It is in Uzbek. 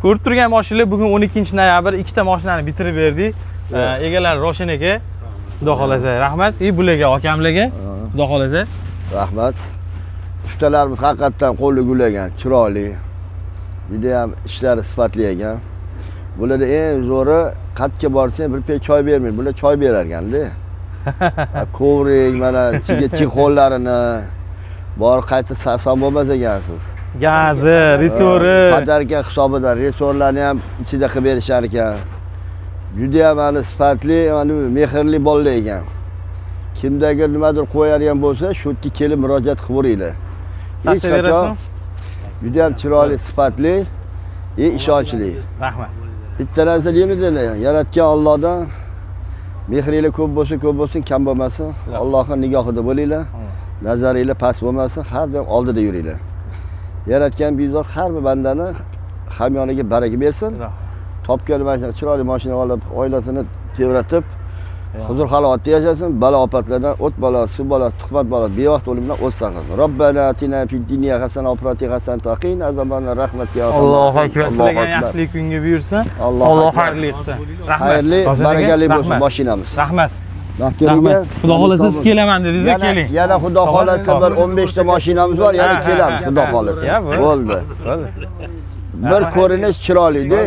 Ko'rib turgan mashinalar bugun 12-noyabr ikkita mashinani bitirib berdik. Egalari Roshin aka. Xudo xolasa rahmat. Bularga akamlarga xudo xolasa rahmat. Ustalarimiz haqiqatan qo'li gulagan, chiroyli. Juda ham ishlari sifatli ekan. Bularda eng zo'ri qatga borsang bir pey choy bermaydi. Bular choy berar ekanda. Kovrik mana ichiga chexollarini bor qayta sarson bo'lmas ekansiz. Gazi, resori, padarka hisobidan resorlarni ham ichida qilib berishar ekan. Juda ham mana sifatli, mana mehrli bolalar ekan. Kimdaga nimadir qo'yadigan bo'lsa, shu yerga kelib murojaat qilib ko'ringlar. Hech qachon juda ham chiroyli, sifatli, ishonchli. Rahmat. Bitta narsa deymiz-da, yaratgan Allohdan mehringlar ko'p bo'lsin, kam bo'lmasin. Allohning nigohida bo'linglar. Nazaringlar past bo'lmasin, har doim oldida yuringlar. Yaratgan Buyuk har bir bandani hamyoniga baraka bersin. Topgan mana chiroyli mashina olib, oilasini tebratib, huzur halovatda yashasin, balo ofatlardan, o't balo, suv balo, tuhmat balo, bevaqt o'limdan o't saqlasin. Robbana atina fid dunya hasana va fil oxirati hasana va qina azobannar rahmat ya Allah. Allohu akbar. Sizlarga yaxshilik kunga buyursin. Alloh xayrli qilsin. Rahmat. Xayrli, barakali bo'lsin mashinamiz. Rahmat. Rahmat. Xudo xolasa siz kelaman dedingiz, keling. Yana xudo xolasa bir 15 ta mashinamiz bor, yana kelamiz xudo xolasa. Bo'ldi. Bir ko'rinish chiroyli-da.